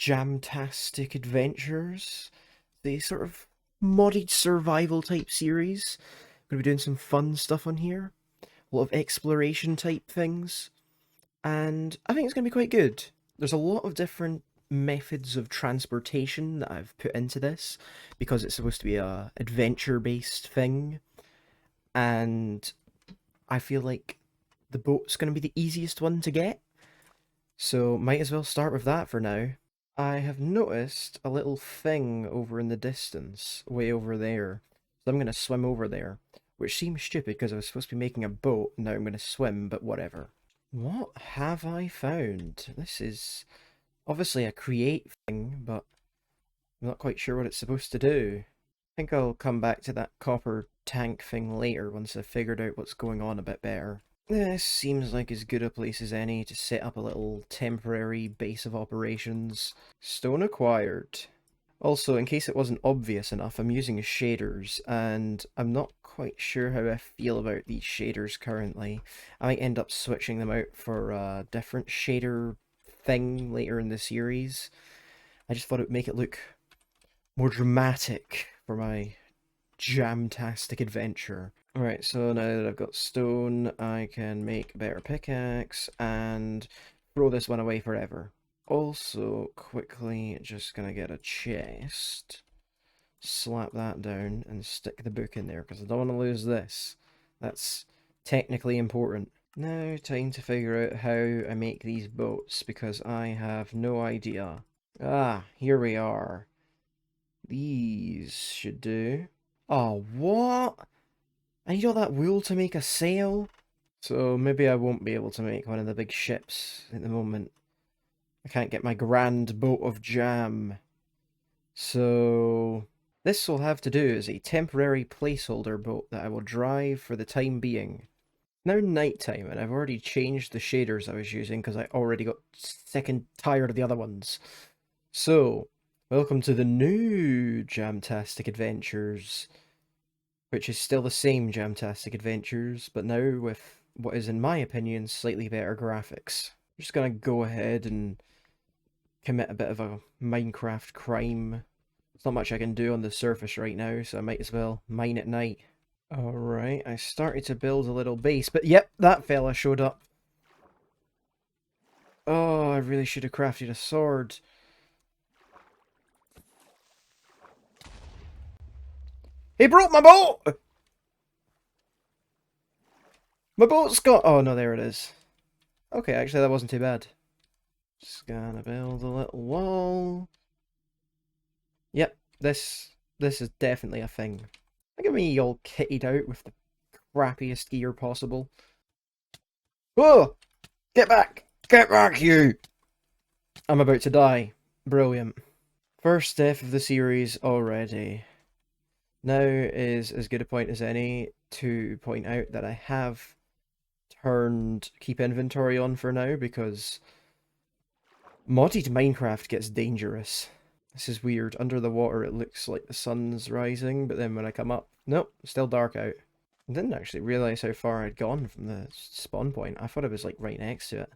JAAMtastic Adventures, the sort of modded survival type series. Going to be doing some fun stuff on here, a lot of exploration type things, and I think it's going to be quite good. There's a lot of different methods of transportation that I've put into this because it's supposed to be a adventure based thing, and I feel like the boat's going to be the easiest one to get, so might as well start with that for now. I have noticed a little thing over in the distance, way over there. So I'm going to swim over there, which seems stupid because I was supposed to be making a boat, and now I'm going to swim, but whatever. What have I found? This is obviously a create thing, but I'm not quite sure what it's supposed to do. I think I'll come back to that copper tank thing later once I've figured out what's going on a bit better. This seems like as good a place as any to set up a little temporary base of operations. Stone acquired. Also, in case it wasn't obvious enough, I'm using shaders, and I'm not quite sure how I feel about these shaders currently. I might end up switching them out for a different shader thing later in the series. I just thought it would make it look more dramatic for my JAAMtastic adventure. Alright, so now that I've got stone, I can make a better pickaxe and throw this one away forever. Also, quickly, just gonna get a chest, slap that down, and stick the book in there, because I don't want to lose this. That's technically important. Now, time to figure out how I make these boats, because I have no idea. Ah, here we are. These should do. Oh, what? I need all that wool to make a sail? So maybe I won't be able to make one of the big ships at the moment. I can't get my grand boat of jam. So this will have to do as a temporary placeholder boat that I will drive for the time being. Now nighttime, and I've already changed the shaders I was using because I already got sick and tired of the other ones. So, welcome to the new JAAMtastic Adventures, which is still the same JAAMtastic Adventures, but now with what is, in my opinion, slightly better graphics. I'm just gonna go ahead and commit a bit of a Minecraft crime. There's not much I can do on the surface right now, so I might as well mine at night. Alright, I started to build a little base, but yep, that fella showed up. Oh, I really should have crafted a sword. He broke my boat! My boat's got... Oh, no, there it is. Okay, actually, that wasn't too bad. Just gonna build a little wall. Yep, this is definitely a thing. Look at me all kitted out with the crappiest gear possible. Whoa! Get back! Get back, you! I'm about to die. Brilliant. First death of the series already. Now is as good a point as any to point out that I have turned keep inventory on for now because modded Minecraft gets dangerous. This is weird. Under the water it looks like the sun's rising, but then when I come up, nope, still dark out. I didn't actually realise how far I'd gone from the spawn point. I thought it was like right next to it.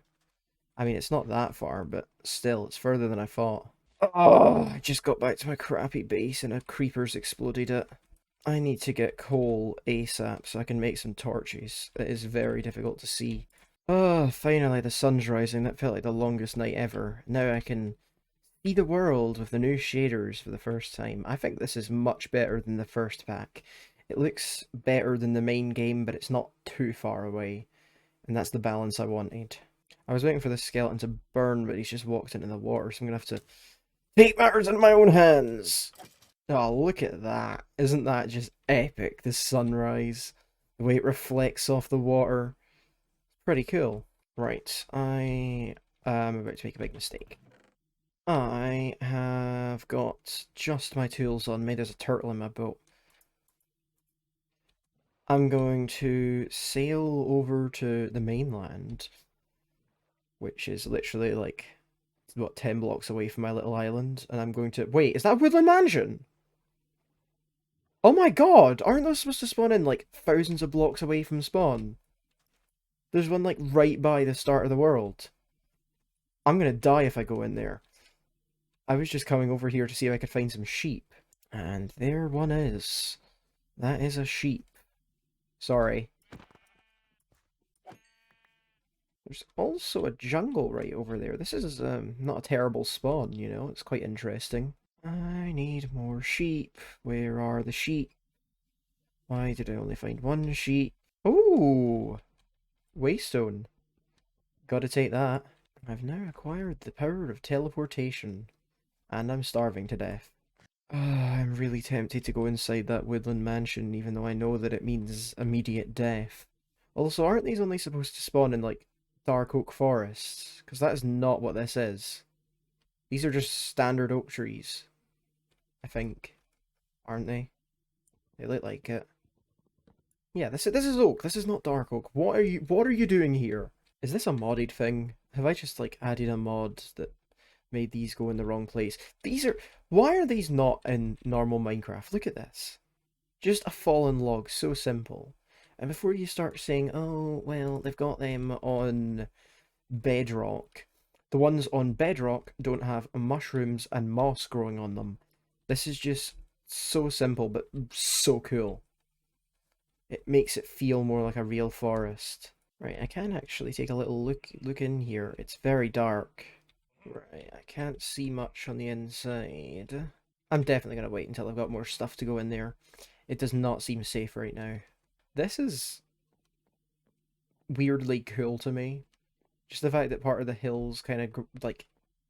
I mean, it's not that far, but still, it's further than I thought. Oh, I just got back to my crappy base and a creeper's exploded it. I need to get coal ASAP so I can make some torches. It is very difficult to see. Oh, finally the sun's rising. That felt like the longest night ever. Now I can see the world with the new shaders for the first time. I think this is much better than the first pack. It looks better than the main game, but it's not too far away. And that's the balance I wanted. I was waiting for the skeleton to burn, but he's just walked into the water, so I'm going to have to take matters into my own hands. Oh, look at that. Isn't that just epic, the sunrise? The way it reflects off the water. Pretty cool. Right, I am about to make a big mistake. I have got just my tools on me. There's a turtle in my boat. I'm going to sail over to the mainland, which is literally like, what, 10 blocks away from my little island, and I'm going to... Wait, is that a woodland mansion? Oh my god, aren't those supposed to spawn in, like, thousands of blocks away from spawn? There's one, like, right by the start of the world. I'm gonna die if I go in there. I was just coming over here to see if I could find some sheep. And there one is. That is a sheep. Sorry. There's also a jungle right over there. This is not a terrible spawn, you know? It's quite interesting. I need more sheep. Where are the sheep? Why did I only find one sheep? Oh! Waystone. Gotta take that. I've now acquired the power of teleportation. And I'm starving to death. I'm really tempted to go inside that woodland mansion, even though I know that it means immediate death. Also, aren't these only supposed to spawn in, like, dark oak forests? Because that is not what this is. These are just standard oak trees, I think. Aren't they? They look like it. Yeah, this is oak. This is not dark oak. What are you doing here? Is this a modded thing? Have I just, like, added a mod that made these go in the wrong place? These are... Why are these not in normal Minecraft? Look at this. Just a fallen log, so simple. And before you start saying, oh, well, they've got them on bedrock, the ones on bedrock don't have mushrooms and moss growing on them. This is just so simple, but so cool. It makes it feel more like a real forest. Right, I can actually take a little look in here. It's very dark. Right, I can't see much on the inside. I'm definitely going to wait until I've got more stuff to go in there. It does not seem safe right now. This is weirdly cool to me. Just the fact that part of the hills kind of like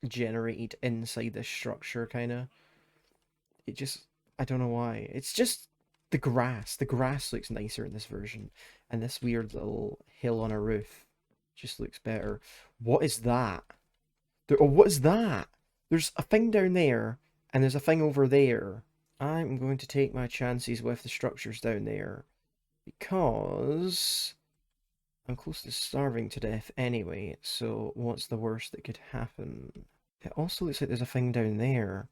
generated inside this structure, kind of. It just, I don't know why. It's just the grass. The grass looks nicer in this version. And this weird little hill on a roof just looks better. What is that? Oh, what is that? There's a thing down there, and there's a thing over there. I'm going to take my chances with the structures down there, because I'm close to starving to death anyway, so what's the worst that could happen? It also looks like there's a thing down there.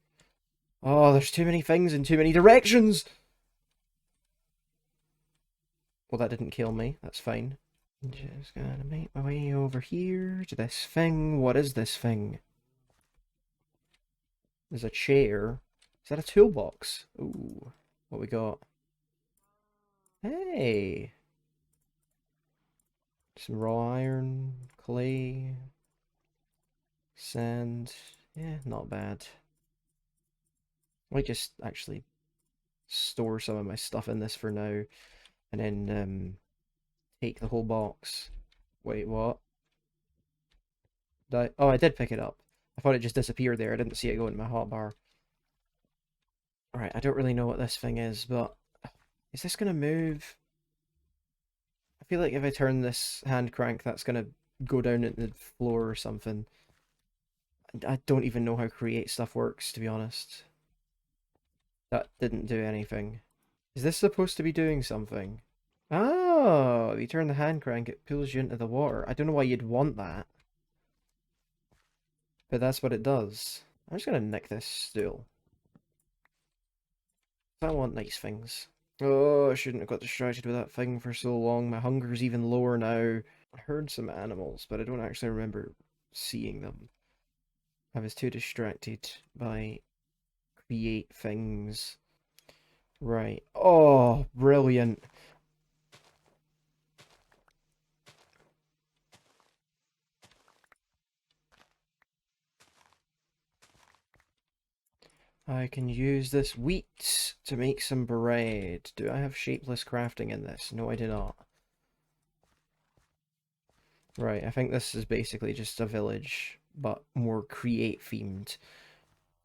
Oh, there's too many things in too many directions! Well, that didn't kill me. That's fine. Just gonna make my way over here to this thing. What is this thing? There's a chair. Is that a toolbox? Ooh, what we got? Hey! Some raw iron, clay, sand. Yeah, not bad. I might just actually store some of my stuff in this for now, and then take the whole box. Wait, what? Oh, I did pick it up. I thought it just disappeared there. I didn't see it go in my hotbar. Alright, I don't really know what this thing is, but is this gonna move? I feel like if I turn this hand crank, that's gonna go down into the floor or something. I don't even know how create stuff works, to be honest. That didn't do anything. Is this supposed to be doing something? Oh, if you turn the hand crank, it pulls you into the water. I don't know why you'd want that, but that's what it does. I'm just gonna nick this stool. I want nice things. Oh, I shouldn't have got distracted with that thing for so long. My hunger's even lower now. I heard some animals, but I don't actually remember seeing them. I was too distracted by create things. Right. Oh, brilliant. I can use this wheat to make some bread. Do I have shapeless crafting in this? No, I do not. Right, I think this is basically just a village, but more create themed,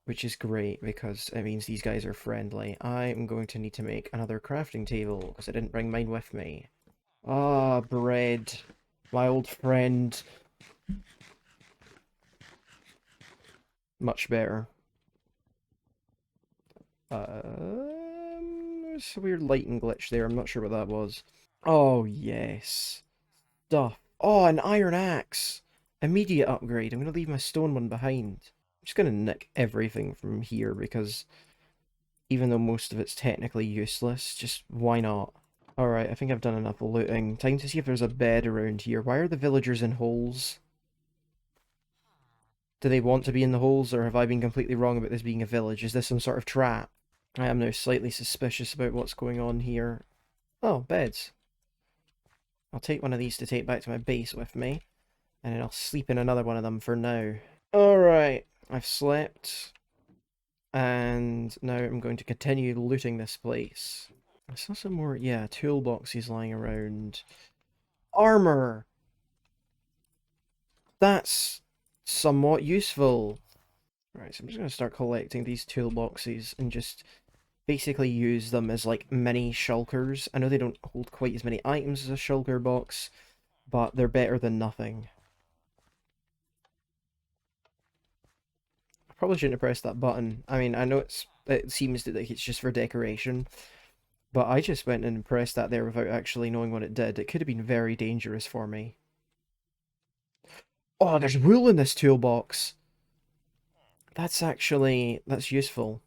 which is great because it means these guys are friendly. I'm going to need to make another crafting table because I didn't bring mine with me. Ah, bread. My old friend. Much better. There's a weird lighting glitch there. I'm not sure what that was. Oh, yes. Stuff. Oh, an iron axe. Immediate upgrade. I'm going to leave my stone one behind. I'm just going to nick everything from here because even though most of it's technically useless, just why not? Alright, I think I've done enough looting. Time to see if there's a bed around here. Why are the villagers in holes? Do they want to be in the holes, or have I been completely wrong about this being a village? Is this some sort of trap? I am now slightly suspicious about what's going on here. Oh, beds. I'll take one of these to take back to my base with me, and then I'll sleep in another one of them for now. Alright, I've slept, and now I'm going to continue looting this place. I saw some more, yeah, toolboxes lying around. Armor! That's somewhat useful. Right, so I'm just going to start collecting these toolboxes and just basically use them as like mini shulkers. I know they don't hold quite as many items as a shulker box, but they're better than nothing. I probably shouldn't have pressed that button. I mean, I know it seems like it's just for decoration, but I just went and pressed that there without actually knowing what it did. It could have been very dangerous for me. Oh, there's wool in this toolbox. That's useful.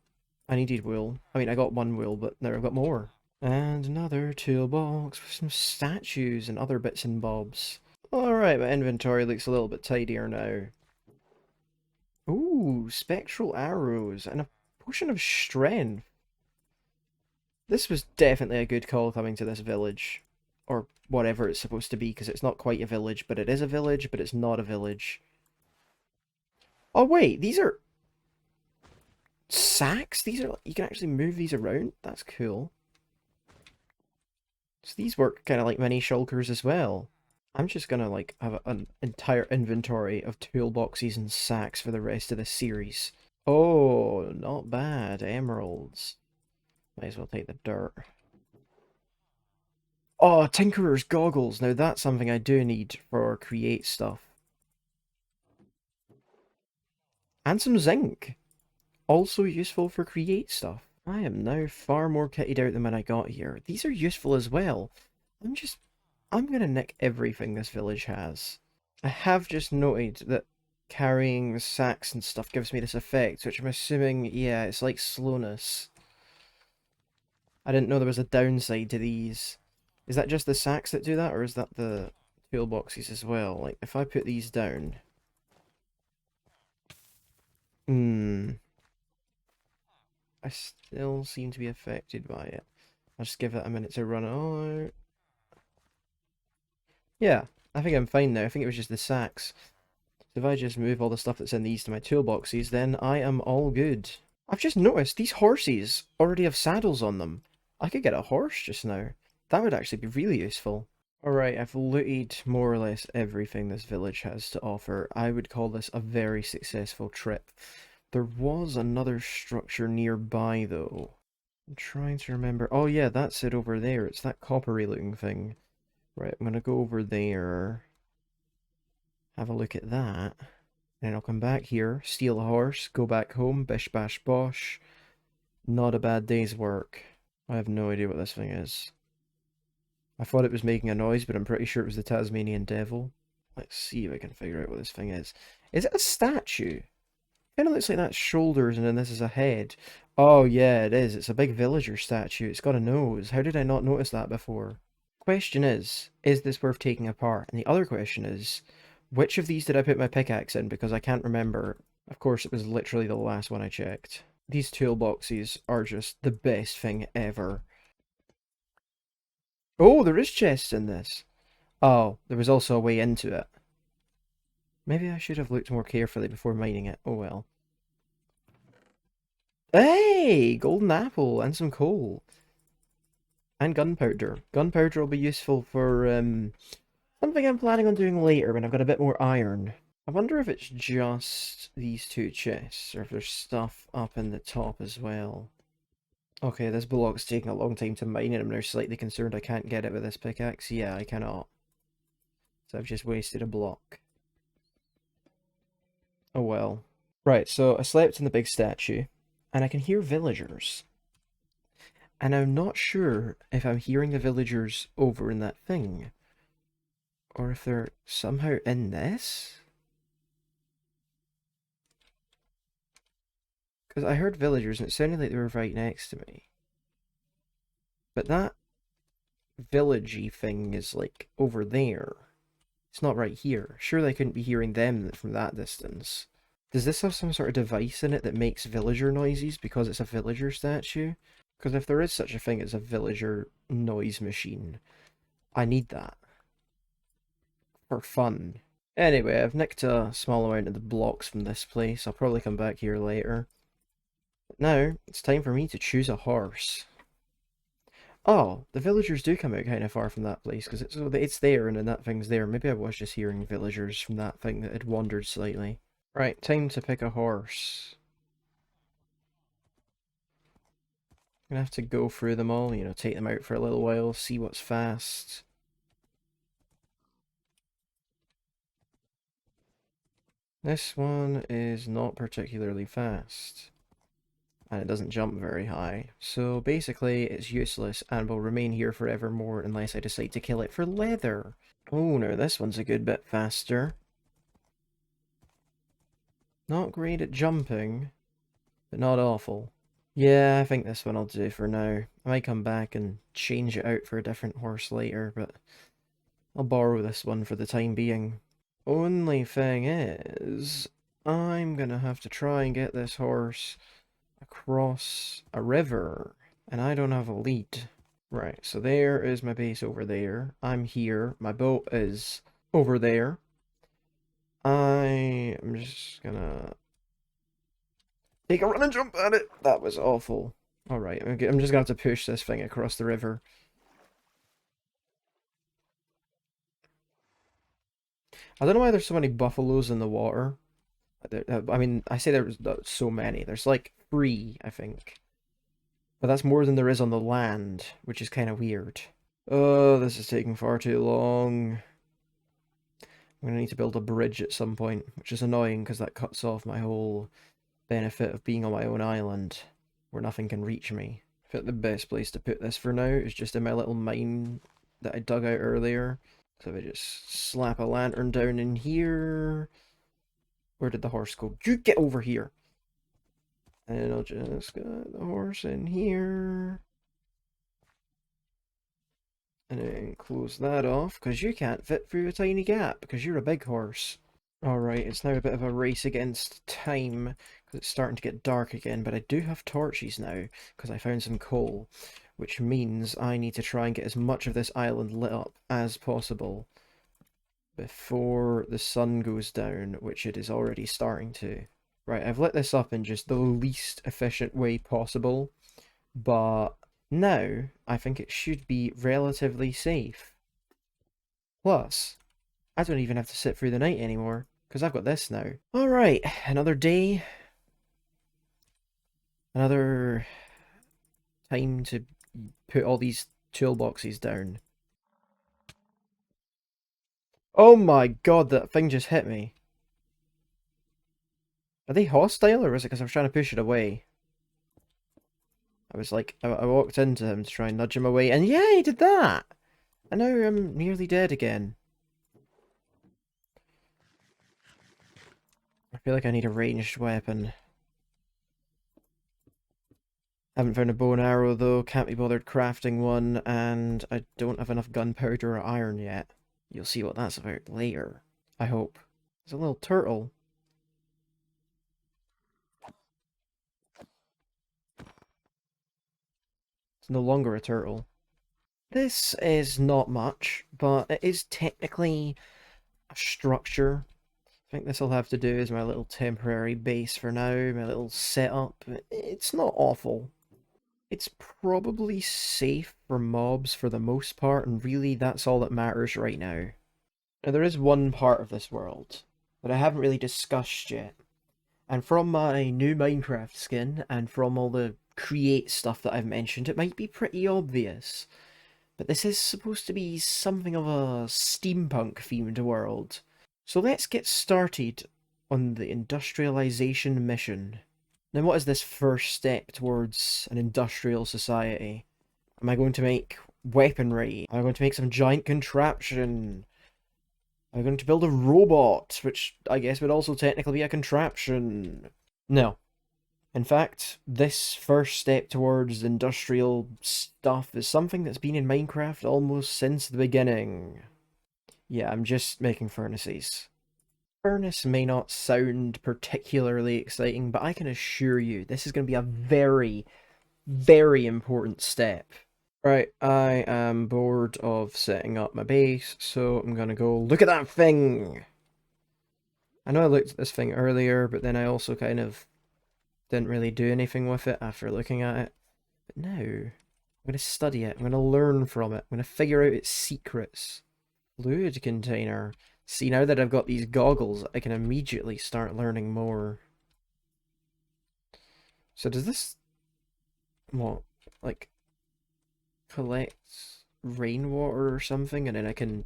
I needed wool. I mean, I got one wool, but now I've got more. And another toolbox with some statues and other bits and bobs. Alright, my inventory looks a little bit tidier now. Ooh, spectral arrows and a potion of strength. This was definitely a good call coming to this village. Or whatever it's supposed to be, because it's not quite a village, but it is a village, but it's not a village. Oh wait, these are sacks? These are, you can actually move these around? That's cool. So these work kind of like mini shulkers as well. I'm just gonna like have an entire inventory of toolboxes and sacks for the rest of the series. Oh, not bad. Emeralds. Might as well take the dirt. Oh, Tinkerer's goggles. Now that's something I do need for create stuff. And some zinc. Also useful for create stuff. I am now far more kitted out than when I got here. These are useful as well. I'm gonna nick everything this village has. I have just noted that carrying sacks and stuff gives me this effect, which I'm assuming, yeah, it's like slowness. I didn't know there was a downside to these. Is that just the sacks that do that, or is that the toolboxes as well? Like, if I put these down... I still seem to be affected by it. I'll just give it a minute to run out. Yeah, I think I'm fine now. I think it was just the sacks. So if I just move all the stuff that's in these to my toolboxes, then I am all good. I've just noticed these horses already have saddles on them. I could get a horse just now. That would actually be really useful. Alright, I've looted more or less everything this village has to offer. I would call this a very successful trip. There was another structure nearby, though. I'm trying to remember. Oh yeah, that's it over there. It's that coppery looking thing. Right, I'm gonna go over there. Have a look at that. And I'll come back here, steal a horse, go back home, bish bash bosh. Not a bad day's work. I have no idea what this thing is. I thought it was making a noise, but I'm pretty sure it was the Tasmanian devil. Let's see if I can figure out what this thing is. Is it a statue? Kind of looks like that's shoulders and then this is a head. Oh yeah, it is. It's a big villager statue. It's got a nose. How did I not notice that before? Question is this worth taking apart? And the other question is, which of these did I put my pickaxe in? Because I can't remember. Of course, it was literally the last one I checked. These toolboxes are just the best thing ever. Oh, there is chests in this. Oh, there was also a way into it. Maybe I should have looked more carefully before mining it. Oh well. Hey! Golden apple and some coal. And gunpowder. Gunpowder will be useful for something I'm planning on doing later when I've got a bit more iron. I wonder if it's just these two chests, or if there's stuff up in the top as well. Okay, this block's taking a long time to mine, and I'm now slightly concerned I can't get it with this pickaxe. Yeah, I cannot. So I've just wasted a block. Oh well. Right, so I slept in the big statue, and I can hear villagers. And I'm not sure if I'm hearing the villagers over in that thing, or if they're somehow in this? Because I heard villagers and it sounded like they were right next to me. But that villagey thing is like over there. It's not right here. Surely I couldn't be hearing them from that distance. Does this have some sort of device in it that makes villager noises because it's a villager statue? Because if there is such a thing as a villager noise machine, I need that for fun. Anyway, I've nicked a small amount of the blocks from this place. I'll probably come back here later. But now, it's time for me to choose a horse. Oh, the villagers do come out kind of far from that place, because it's there and then that thing's there. Maybe I was just hearing villagers from that thing that had wandered slightly. Right, time to pick a horse. I'm gonna have to go through them all, take them out for a little while, see what's fast. This one is not particularly fast. And it doesn't jump very high. So basically, it's useless and will remain here forevermore unless I decide to kill it for leather. Oh, no, this one's a good bit faster. Not great at jumping, but not awful. Yeah, I think this one will do for now. I might come back and change it out for a different horse later, but I'll borrow this one for the time being. Only thing is, I'm gonna have to try and get this horse across a river, and I don't have a lead. Right, so there is my base over there. I'm here. My boat is over there. I am just gonna take a run and jump at it. That was awful. Alright, I'm just gonna have to push this thing across the river. I don't know why there's so many buffaloes in the water. I mean, I say there's so many. There's like 3, I think. But that's more than there is on the land, which is kind of weird. Oh, this is taking far too long. I'm going to need to build a bridge at some point, which is annoying because that cuts off my whole benefit of being on my own island, where nothing can reach me. I think the best place to put this for now is just in my little mine that I dug out earlier. So if I just slap a lantern down in here... Where did the horse go? You get over here! And I'll just get the horse in here. And then close that off, because you can't fit through a tiny gap, because you're a big horse. Alright, it's now a bit of a race against time, because it's starting to get dark again, but I do have torches now, because I found some coal, which means I need to try and get as much of this island lit up as possible before the sun goes down, which it is already starting to. Right, I've lit this up in just the least efficient way possible, but now I think it should be relatively safe. Plus, I don't even have to sit through the night anymore, because I've got this now. Alright, another day. Another time to put all these toolboxes down. Oh my god, that thing just hit me. Are they hostile, or is it because I was trying to push it away? I was like, I walked into him to try and nudge him away, and yeah, he did that! And now I'm nearly dead again. I feel like I need a ranged weapon. Haven't found a bow and arrow though, can't be bothered crafting one, and I don't have enough gunpowder or iron yet. You'll see what that's about later, I hope. There's a little turtle. It's no longer a turtle. This is not much, but it is technically a structure. I think this will have to do as my little temporary base for now, my little setup. It's not awful. It's probably safe for mobs for the most part, and really that's all that matters right now. Now there is one part of this world that I haven't really discussed yet, and from my new Minecraft skin, and from all the create stuff that I've mentioned, it might be pretty obvious. But this is supposed to be something of a steampunk themed world. So let's get started on the industrialization mission. Now what is this first step towards an industrial society? Am I going to make weaponry? Am I going to make some giant contraption? Am I going to build a robot, which I guess would also technically be a contraption? No. In fact, this first step towards industrial stuff is something that's been in Minecraft almost since the beginning. Yeah, I'm just making furnaces. Furnace may not sound particularly exciting, but I can assure you this is going to be a very, very important step. Right, I am bored of setting up my base, so I'm gonna go look at that thing! I know I looked at this thing earlier, but then I also kind of didn't really do anything with it after looking at it. But now, I'm gonna study it, I'm gonna learn from it, I'm gonna figure out its secrets. Fluid container. See, now that I've got these goggles, I can immediately start learning more. So does this, what, like, collect rainwater or something, and then I can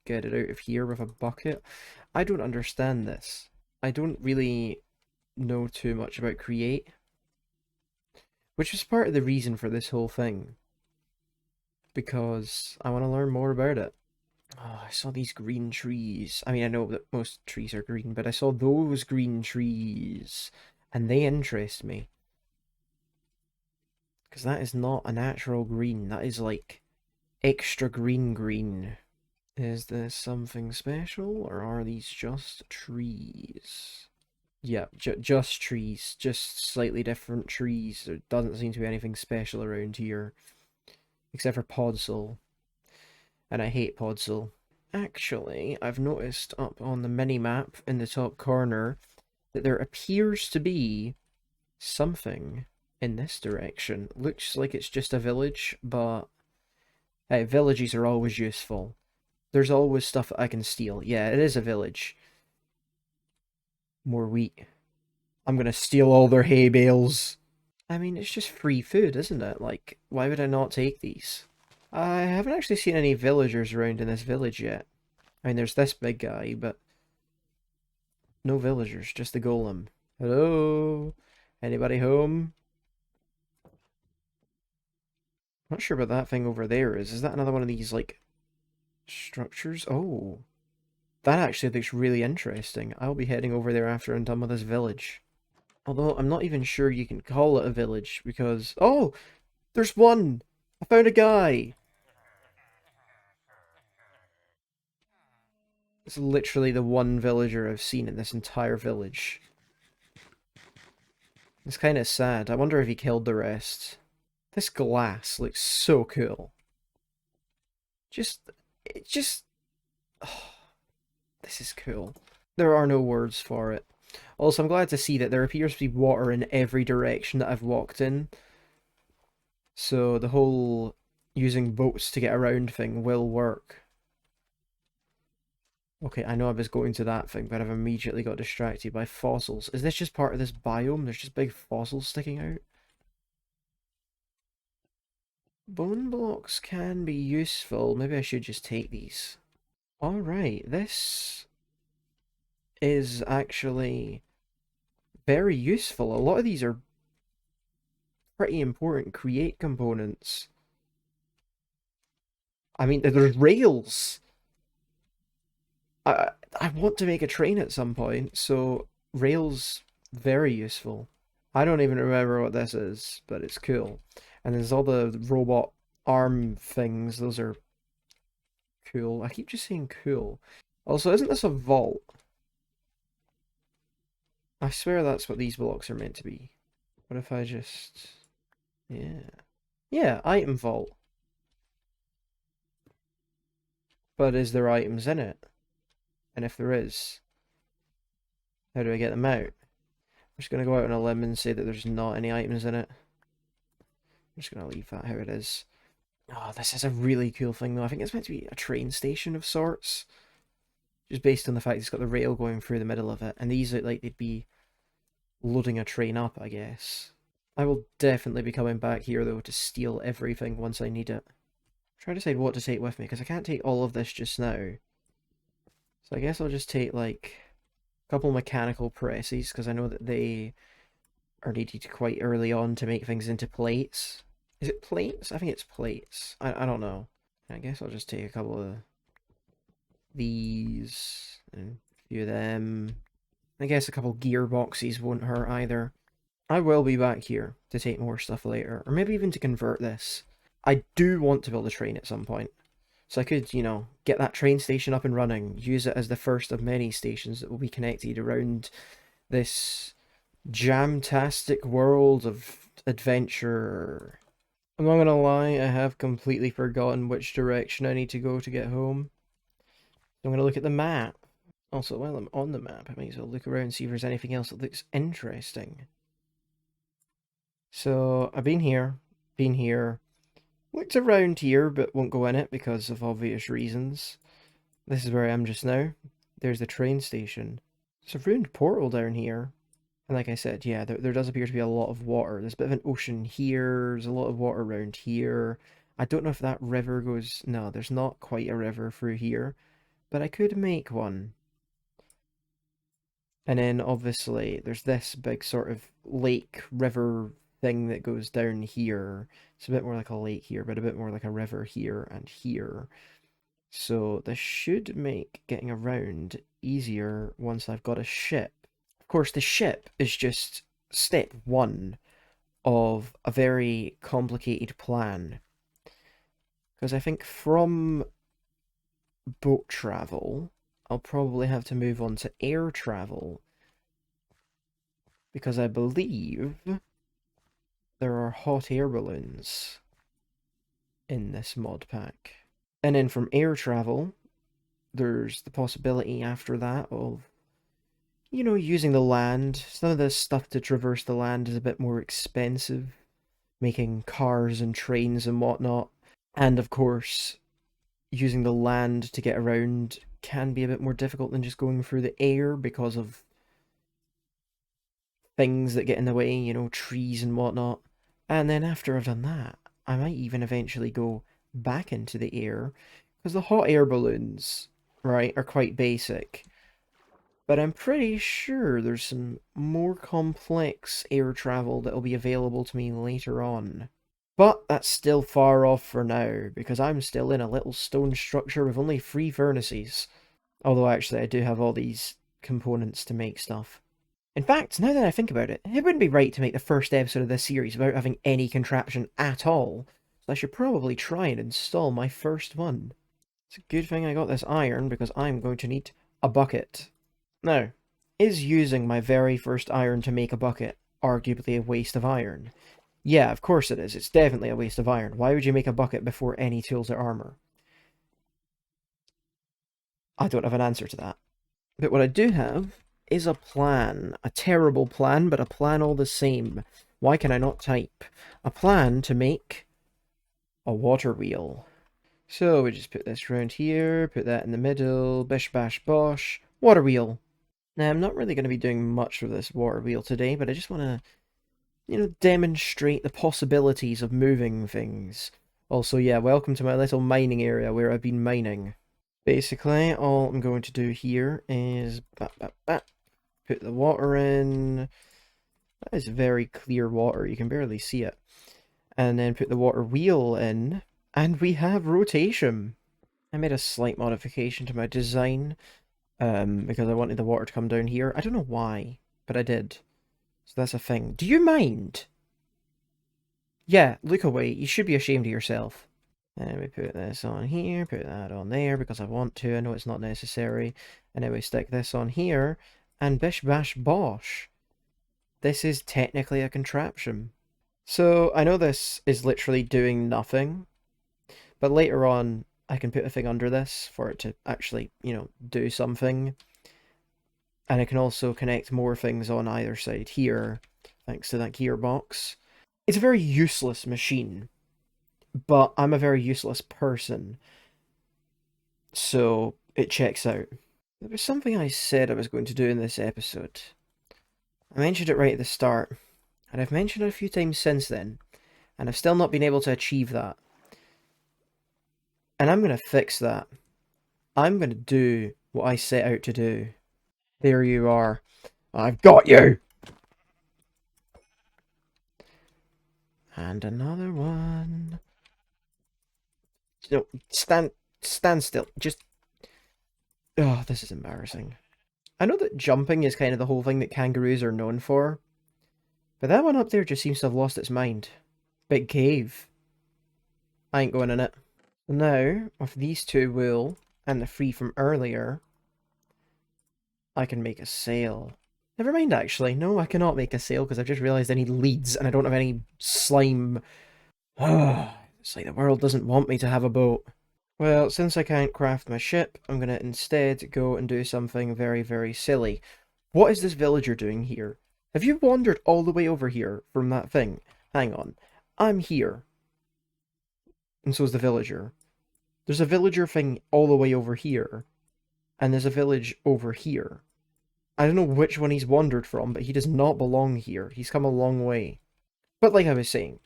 get it out of here with a bucket? I don't understand this. I don't really know too much about Create, which was part of the reason for this whole thing, because I want to learn more about it. Oh, I saw these green trees. I mean, I know that most trees are green, but I saw those green trees, and they interest me. Because that is not a natural green, that is like extra green green. Is this something special, or are these just trees? Yeah, just trees, just slightly different trees. There doesn't seem to be anything special around here, except for Podzol. And I hate Podzol. Actually, I've noticed up on the mini-map in the top corner that there appears to be something in this direction. Looks like it's just a village, but hey, villages are always useful. There's always stuff that I can steal. Yeah, it is a village. More wheat. I'm gonna steal all their hay bales. I mean, it's just free food, isn't it? Like, why would I not take these? I haven't actually seen any villagers around in this village yet. I mean, there's this big guy, but no villagers, just the golem. Hello? Anybody home? Not sure what that thing over there is. Is that another one of these, like, structures? Oh. That actually looks really interesting. I'll be heading over there after I'm done with this village. Although, I'm not even sure you can call it a village, because... Oh! There's one! I found a guy! It's literally the one villager I've seen in this entire village. It's kind of sad. I wonder if he killed the rest. This glass looks so cool. It just... Oh, this is cool. There are no words for it. Also, I'm glad to see that there appears to be water in every direction that I've walked in. So the whole using boats to get around thing will work. Okay, I know I was going to that thing, but I've immediately got distracted by fossils. Is this just part of this biome? There's just big fossils sticking out? Bone blocks can be useful. Maybe I should just take these. Alright, this is actually very useful. A lot of these are pretty important Create components. I mean, there's rails! I want to make a train at some point, so rails, very useful. I don't even remember what this is, but it's cool. And there's all the robot arm things, those are cool. I keep just saying cool. Also, isn't this a vault? I swear that's what these blocks are meant to be. What if I just... Yeah. Yeah, item vault. But is there items in it? And if there is, how do I get them out? I'm just going to go out on a limb and say that there's not any items in it. I'm just going to leave that how it is. Oh, this is a really cool thing though. I think it's meant to be a train station of sorts. Just based on the fact it's got the rail going through the middle of it. And these look like they'd be loading a train up, I guess. I will definitely be coming back here though to steal everything once I need it. Try to decide what to take with me, because I can't take all of this just now. So I guess I'll just take like a couple mechanical presses, because I know that they are needed quite early on to make things into plates. Is it plates? I think it's plates. I don't know. I guess I'll just take a couple of these and a few of them. I guess a couple gearboxes won't hurt either. I will be back here to take more stuff later, or maybe even to convert this. I do want to build a train at some point. So I could, get that train station up and running, use it as the first of many stations that will be connected around this JAAMtastic world of adventure. I'm not gonna lie, I have completely forgotten which direction I need to go to get home. So I'm gonna look at the map. Also, while I'm on the map, I might as well look around and see if there's anything else that looks interesting. So I've been here, looked around here, but won't go in it because of obvious reasons. This is where I am just now. There's the train station. There's a ruined portal down here. And like I said, yeah, there does appear to be a lot of water. There's a bit of an ocean here. There's a lot of water around here. I don't know if that river goes... No, there's not quite a river through here. But I could make one. And then, obviously, there's this big sort of lake, river thing that goes down here. It's a bit more like a lake here, but a bit more like a river here and here. So this should make getting around easier once I've got a ship. Of course, the ship is just step one of a very complicated plan. Because I think from boat travel, I'll probably have to move on to air travel. Because I believe there are hot air balloons in this mod pack. And then from air travel, there's the possibility after that of, using the land. Some of the stuff to traverse the land is a bit more expensive, making cars and trains and whatnot. And of course, using the land to get around can be a bit more difficult than just going through the air because of things that get in the way, trees and whatnot. And then after I've done that, I might even eventually go back into the air, because the hot air balloons, right, are quite basic. But I'm pretty sure there's some more complex air travel that'll be available to me later on. But that's still far off for now, because I'm still in a little stone structure with only 3 furnaces. Although actually I do have all these components to make stuff. In fact, now that I think about it, it wouldn't be right to make the first episode of this series without having any contraption at all, so I should probably try and install my first one. It's a good thing I got this iron, because I'm going to need a bucket. Now, is using my very first iron to make a bucket arguably a waste of iron? Yeah, of course it is. It's definitely a waste of iron. Why would you make a bucket before any tools or armor? I don't have an answer to that. But what I do have is a plan. A terrible plan, but a plan all the same. Why can I not type? A plan to make a water wheel. So we just put this around here, put that in the middle, bish bash bosh, water wheel. Now I'm not really going to be doing much with this water wheel today, but I just want to, demonstrate the possibilities of moving things. Also, yeah, welcome to my little mining area where I've been mining. Basically, all I'm going to do here is put the water in. That is very clear water, you can barely see it. And then put the water wheel in, and we have rotation. I made a slight modification to my design, because I wanted the water to come down here. I don't know why, but I did. So that's a thing. Do you mind? Yeah, look away. You should be ashamed of yourself. And we put this on here, put that on there because I want to. I know it's not necessary. And then we stick this on here, and bish bash bosh. This is technically a contraption. So I know this is literally doing nothing, but later on I can put a thing under this for it to actually, do something. And I can also connect more things on either side here, thanks to that gearbox. It's a very useless machine, but I'm a very useless person, so it checks out. There was something I said I was going to do in this episode. I mentioned it right at the start, and I've mentioned it a few times since then, and I've still not been able to achieve that. And I'm going to fix that. I'm going to do what I set out to do. There you are. I've got you! And another one. No, stand still. Just... Oh, this is embarrassing. I know that jumping is kind of the whole thing that kangaroos are known for, but that one up there just seems to have lost its mind. Big cave. I ain't going in it. Now, with these two wool and the free from earlier, I can make a sail. Never mind, actually. No, I cannot make a sail because I've just realised I need leads and I don't have any slime. It's like the world doesn't want me to have a boat. Well, since I can't craft my ship, I'm going to instead go and do something very, very silly. What is this villager doing here? Have you wandered all the way over here from that thing? Hang on. I'm here, and so is the villager. There's a villager thing all the way over here, and there's a village over here. I don't know which one he's wandered from, but he does not belong here. He's come a long way. But like I was saying,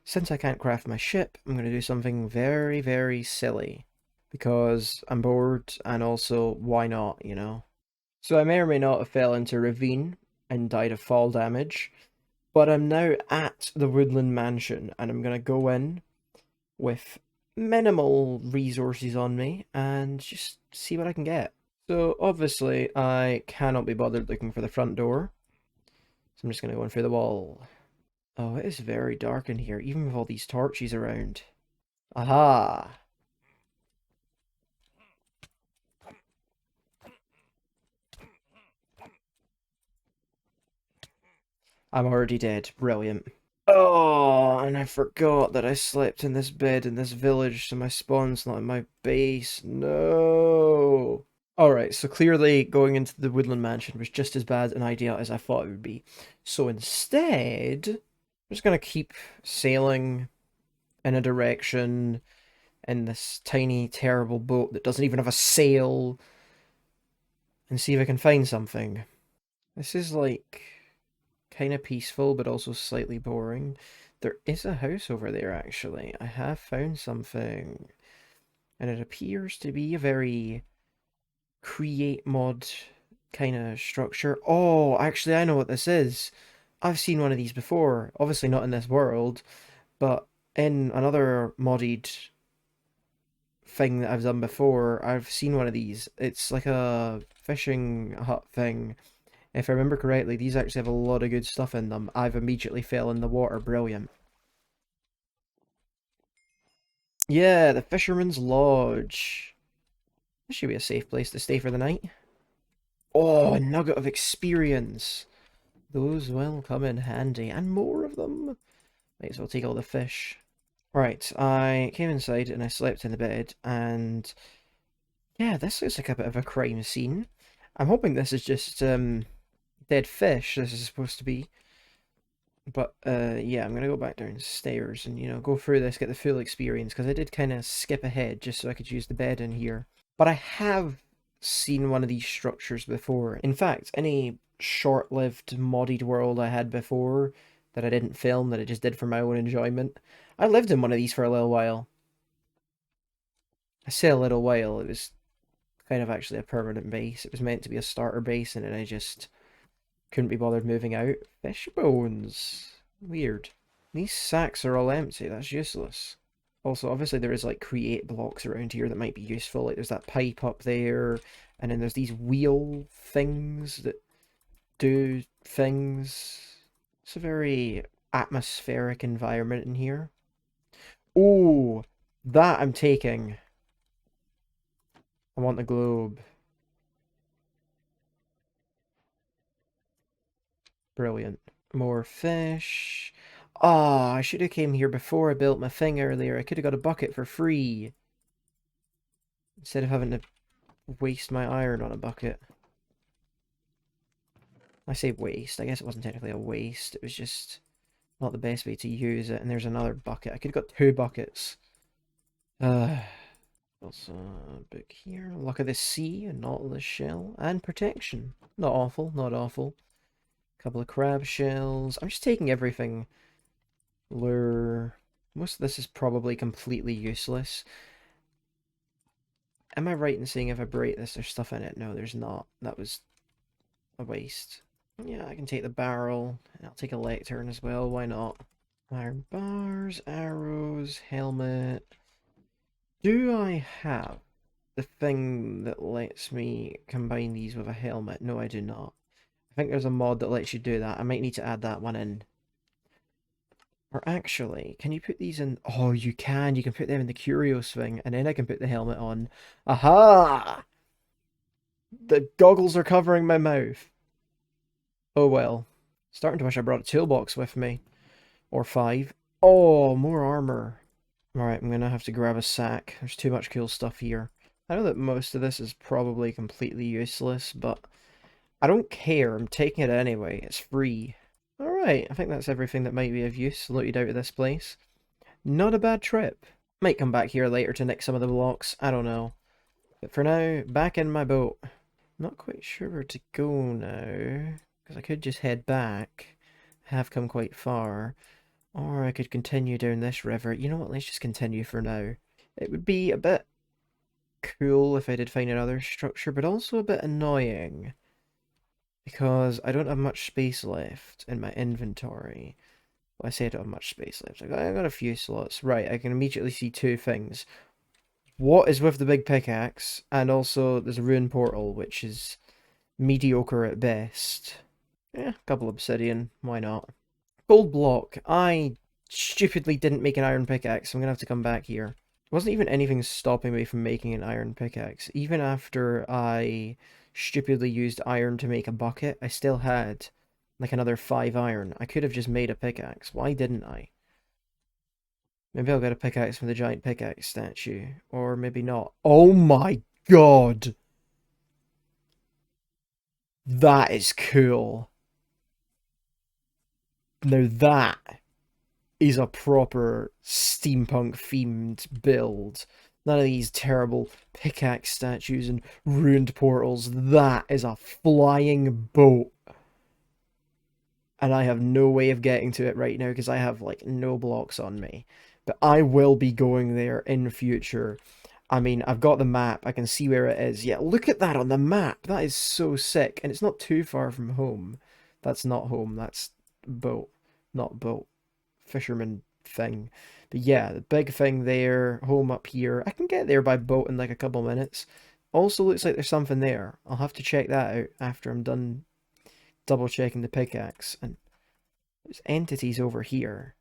since I can't craft my ship, I'm going to do something very, very silly. Because I'm bored, and also, why not, you know? So I may or may not have fell into a ravine and died of fall damage, but I'm now at the Woodland Mansion, and I'm going to go in with minimal resources on me and just see what I can get. So obviously I cannot be bothered looking for the front door, so I'm just going to go in through the wall. Oh, it is very dark in here, even with all these torches around. Aha! I'm already dead. Brilliant. Oh, and I forgot that I slept in this bed in this village, so my spawn's not in my base. No! Alright, so clearly going into the Woodland Mansion was just as bad an idea as I thought it would be. So instead, I'm just gonna keep sailing in a direction in this tiny, terrible boat that doesn't even have a sail and see if I can find something. This is like kind of peaceful, but also slightly boring. There is a house over there, actually. I have found something. And it appears to be a very create mod kind of structure. Oh, actually, I know what this is. I've seen one of these before. Obviously not in this world, but in another modded thing that I've done before, I've seen one of these. It's like a fishing hut thing. If I remember correctly, these actually have a lot of good stuff in them. I've immediately fell in the water. Brilliant. Yeah, the Fisherman's Lodge. This should be a safe place to stay for the night. Oh, a nugget of experience. Those will come in handy. And more of them. Might as well take all the fish. Right, I came inside and I slept in the bed, and yeah, this looks like a bit of a crime scene. I'm hoping this is just dead fish, this is supposed to be. But yeah, I'm gonna go back downstairs and, you know, go through this, get the full experience, because I did kind of skip ahead just so I could use the bed in here. But I have seen one of these structures before. In fact, any short-lived modded world I had before that I didn't film, that I just did for my own enjoyment, I lived in one of these for a little while. I say a little while, it was kind of actually a permanent base. It was meant to be a starter base, and then I just couldn't be bothered moving out. Fish bones. Weird. These sacks are all empty, that's useless. Also, obviously there is like create blocks around here that might be useful. Like there's that pipe up there, and then there's these wheel things that do things. It's a very atmospheric environment in here. Oh, that I'm taking. I want the globe. Brilliant. More fish. Ah, I should have came here before I built my thing earlier. I could have got a bucket for free. Instead of having to waste my iron on a bucket. I say waste. I guess it wasn't technically a waste. It was just not the best way to use it. And there's another bucket. I could have got two buckets. Also a book here. Luck of the Sea, a Nautilus shell, and protection. Not awful, not awful. Couple of crab shells. I'm just taking everything. Lure. Most of this is probably completely useless. Am I right in saying if I break this, there's stuff in it? No, there's not. That was a waste. Yeah, I can take the barrel. I'll take a lectern as well. Why not? Iron bars, arrows, helmet. Do I have the thing that lets me combine these with a helmet? No, I do not. I think there's a mod that lets you do that. I might need to add that one in. Or actually, can you put these in? Oh, you can. You can put them in the Curios thing, and then I can put the helmet on. Aha! The goggles are covering my mouth. Oh well. Starting to wish I brought a toolbox with me. Or five. Oh, more armor. Alright, I'm gonna have to grab a sack. There's too much cool stuff here. I know that most of this is probably completely useless, but I don't care. I'm taking it anyway. It's free. Alright, I think that's everything that might be of use looted out of this place. Not a bad trip. Might come back here later to nick some of the blocks. I don't know. But for now, back in my boat. Not quite sure where to go now. Because I could just head back. Have come quite far. Or I could continue down this river. You know what, let's just continue for now. It would be a bit cool if I did find another structure, but also a bit annoying. Because I don't have much space left in my inventory. Well, I say I don't have much space left. I got a few slots. Right, I can immediately see two things. What is with the big pickaxe? And also, there's a ruin portal, which is mediocre at best. Yeah, a couple obsidian. Why not? Gold block. I stupidly didn't make an iron pickaxe. So I'm going to have to come back here. Wasn't even anything stopping me from making an iron pickaxe. Even after I stupidly used iron to make a bucket, I still had like another 5 iron. I could have just made a pickaxe. Why didn't I? Maybe I'll get a pickaxe from the giant pickaxe statue. Or maybe not. Oh my god! That is cool. Now that is a proper steampunk themed build. None of these terrible pickaxe statues and ruined portals. That is a flying boat. And I have no way of getting to it right now because I have like no blocks on me. But I will be going there in future. I mean, I've got the map. I can see where it is. Yeah, look at that on the map. That is so sick. And it's not too far from home. That's not home. That's boat. Not boat. Fisherman thing. But yeah, the big thing there. Home up here. I can get there by boat in like a couple minutes. Also looks like there's something there. I'll have to check that out after I'm done double checking the pickaxe. And there's entities over here.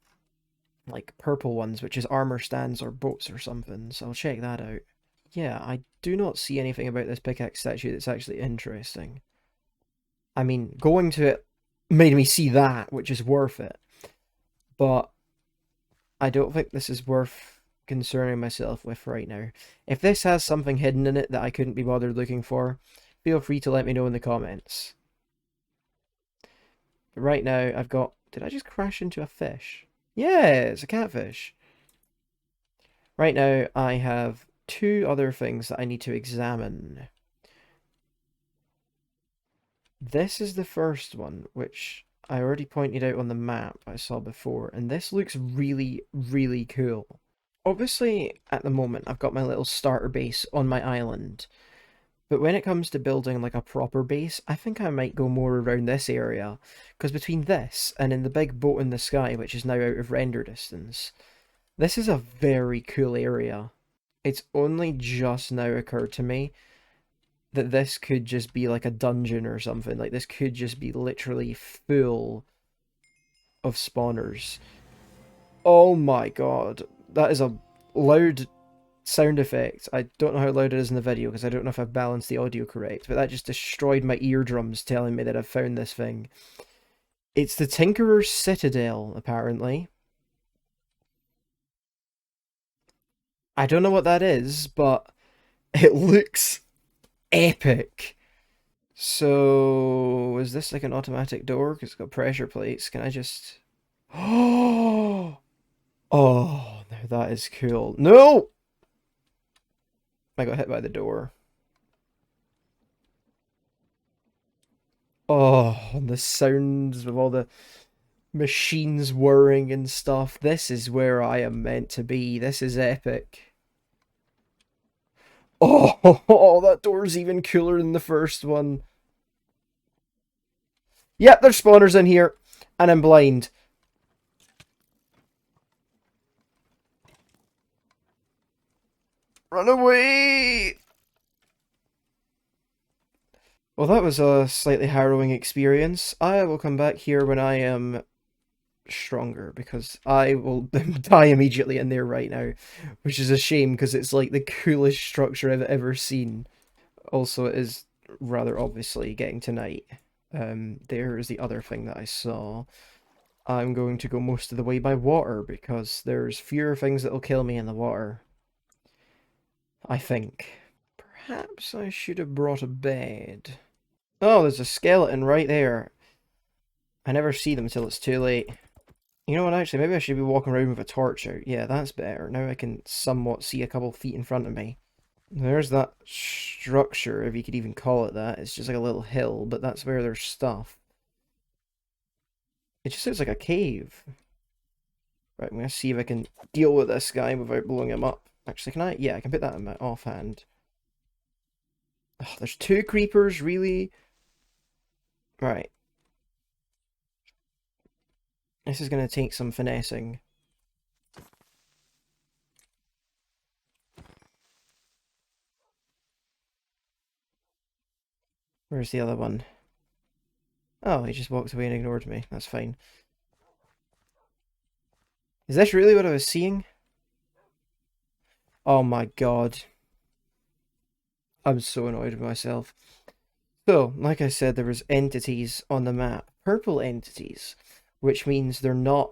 Like purple ones, which is armor stands or boats or something. So I'll check that out. Yeah, I do not see anything about this pickaxe statue that's actually interesting. I mean, going to it made me see that, which is worth it. But I don't think this is worth concerning myself with right now. If this has something hidden in it that I couldn't be bothered looking for, feel free to let me know in the comments. But right now, I've got... Did I just crash into a fish? Yeah, it's a catfish. Right now, I have 2 other things that I need to examine. This is the first one, which I already pointed out on the map I saw before, and this looks really, really cool. Obviously, at the moment, I've got my little starter base on my island, but when it comes to building like a proper base, I think I might go more around this area, because between this and in the big boat in the sky, which is now out of render distance, this is a very cool area. It's only just now occurred to me that this could just be like a dungeon or something. Like, this could just be literally full of spawners. Oh my god. That is a loud sound effect. I don't know how loud it is in the video because I don't know if I've balanced the audio correct, but that just destroyed my eardrums telling me that I've found this thing. It's the Tinkerer's Citadel, apparently. I don't know what that is, but it looks epic. So, is this like an automatic door? Because it's got pressure plates. Can I just... Oh, oh, now that is cool. No! I got hit by the door. Oh, and the sounds of all the machines whirring and stuff. This is where I am meant to be. This is epic. Oh, that door's even cooler than the first one. Yep, there's spawners in here. And I'm blind. Run away! Well, that was a slightly harrowing experience. I will come back here when I am stronger because I will die immediately in there right now, which is a shame because it's like the coolest structure I've ever seen. Also, it is rather obviously getting to night. There is the other thing that I saw. I'm going to go most of the way by water because there's fewer things that'll kill me in the water. I think. Perhaps I should have brought a bed. Oh, there's a skeleton right there. I never see them till it's too late. You know what, actually, maybe I should be walking around with a torch out. Yeah, that's better. Now I can somewhat see a couple feet in front of me. There's that structure, if you could even call it that. It's just like a little hill, but that's where there's stuff. It just looks like a cave. Right, I'm gonna see if I can deal with this guy without blowing him up. Actually, can I? Yeah, I can put that in my offhand. Oh, there's two creepers, really? Right. This is gonna take some finessing. Where's the other one? Oh, he just walked away and ignored me. That's fine. Is this really what I was seeing? Oh my god. I'm so annoyed with myself. So, like I said, there was entities on the map. Purple entities. Which means they're not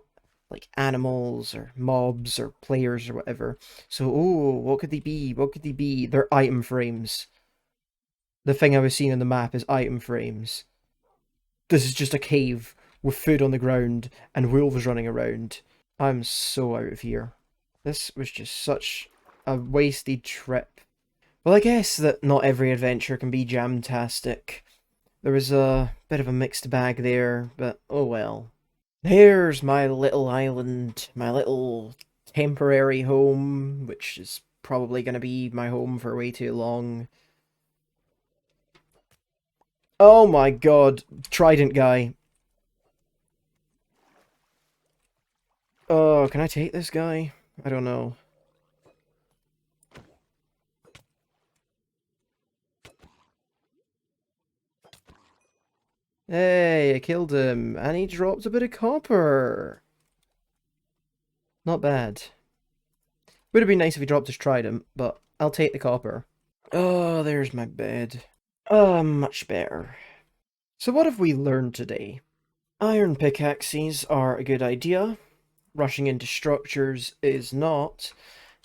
like animals or mobs or players or whatever. So, oh, what could they be? What could they be? They're item frames. The thing I was seeing on the map is item frames. This is just a cave with food on the ground and wolves running around. I'm so out of here. This was just such a wasted trip. Well, I guess that not every adventure can be JAAMtastic. There was a bit of a mixed bag there, but oh well. Here's my little island, my little temporary home, which is probably going to be my home for way too long. Oh my god, Trident guy. Oh, can I take this guy? I don't know. Hey, I killed him, and he dropped a bit of copper. Not bad. Would have been nice if he dropped his trident, but I'll take the copper. Oh, there's my bed. Much better. So what have we learned today? Iron pickaxes are a good idea. Rushing into structures is not.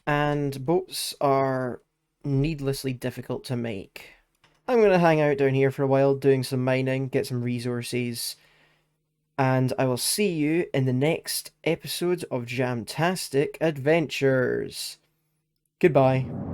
And boats are needlessly difficult to make. I'm going to hang out down here for a while, doing some mining, get some resources, and I will see you in the next episode of JAAMtastic Adventures. Goodbye.